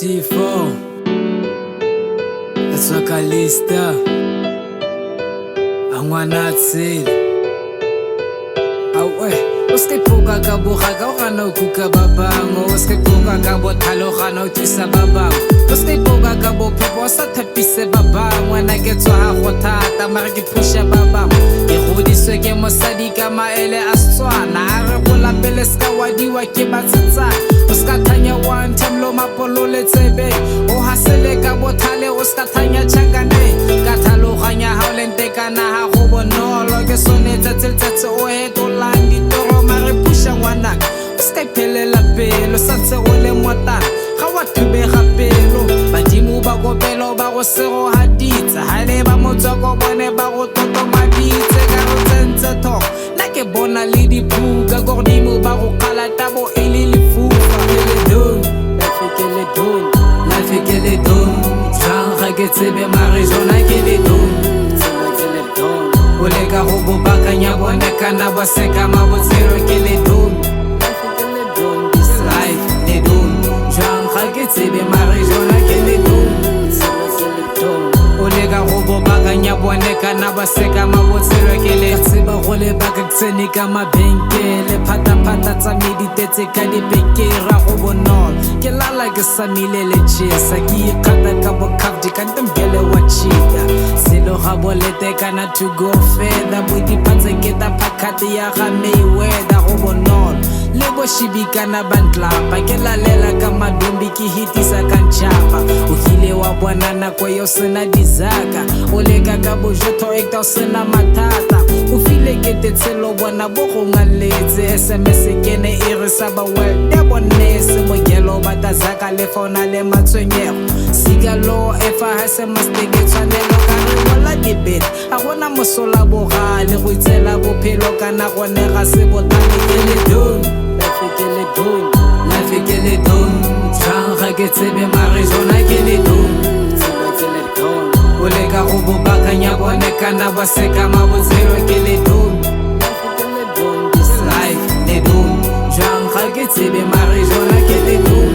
T4 Atwakalista Angwanatsile Awe Uskaipuka ka buhaga o gana o kuka ba bangwe Uskaipuka ka bothale o gana o thusa ba bangwe Uskaipuka ka bophebo o sa thapise ba bangwe Na ke tswa go thata mara ke phusha ba bangwe Ke godiswe ke mosadi ka maele a Setswana A re gola pele ska wadiwa ke batsetsana O ska thanya one time lo mapolo le tsebe O hasele ka bothale o ska thanya chakane Ka thaloganya ha o lentekana ha go bonolo Ke sonetsa tseltsetse o hetolang ditoro mare pusha ngwanaka O ska iphelela pelo sa ntse o le motana Ga wa thubega pelo badimo ba kopelo ba go sego haditsa Ha le ba motswako bone ba go totomaditse Ka go tsentse thoko na ke bona le diphuka Ko godimo ba go kala tabo e le lefufa Life ke le don Jwang ga ke tsebe mare jona ke le don O leka go bobakanya bone kana ba seka mabotshelo ke le don Life le don Jwang ga ke tsebe mare jona ke le don O leka go bobakanya bone kana ba seka mabotshelo ke le tseba go le baka tsene ka mabenkele phata tsa meditetse ka dibekera go bonolo ke lala ke samile le chesa ke ikata ka bokafdi ka ntembele wa chica selo ga bolete kana to go further bo dipatse ke ta phakati ya ga Mayweather go bonolo le bo shibikana bantlapa ke lalela ka madombi ke hitisa ka nchapa o hile wa bona nako yo sena dizaka o leka ka bojotho ekta sena mathata o file ke tetselo bona bo go ngaletse SMS kene e re sa ba well ya bonese mo gelo batazaka le fona le matshwenyego sigalo efa ha se masteke tshwanelo ka re wala dibet a gona mosola bogale go itsela bophelo kana gone ga se botale ke le don life ke le don jang ga ke tsebe mare jona ke le don o leka go bobakanya bone kana ba seka mabotshelo ke le don life le don jang ga ke tsebe mare jona ke le don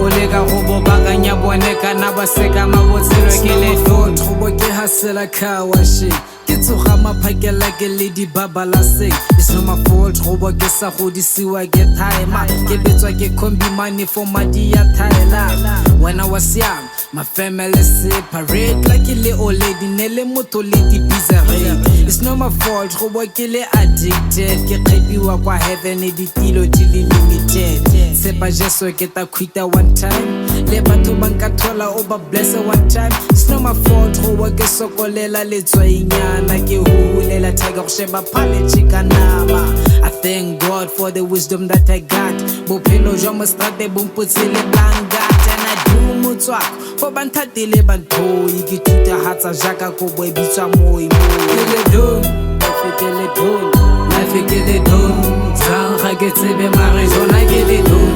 o leka go bobakanya bone kana ba seka mabotshelo ke le don go ke hasela kawashi ke tsoga maphakela ke le dibabalaseng it's not my fault go bo ke sa godisiwa ke time ke betswa ke combi money for madi ya Thailand when I was young my family separate like le old lady nele moto le di bizarre it's not my fault go bo ke le addicted ke kgepiwa kwa heaven di tilo di limited sepa jeso ke ta quita one time le batho banka thola over bless one time it's not my fault go bo ke sokolela le tswainyana ke hulela tiger go sheba phale chikanama I thank God for the wisdom that I got bophelo jwa mo strate bompotsele blangat and I do motswako for banthatile banthoi ke tuta hatsa jaka ko bo bitswa moi le don life ke le don jang ga ke tsebe mare jona ke le don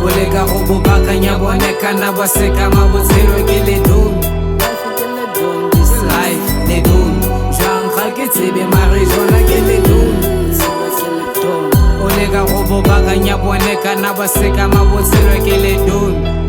o leka go bobakanya bone kana ba seka mabotshelo ke le don life le don jang ga ke tsebe mare jona ke le don o leka go bobakanya bone kana ba seka mabotshelo ke le don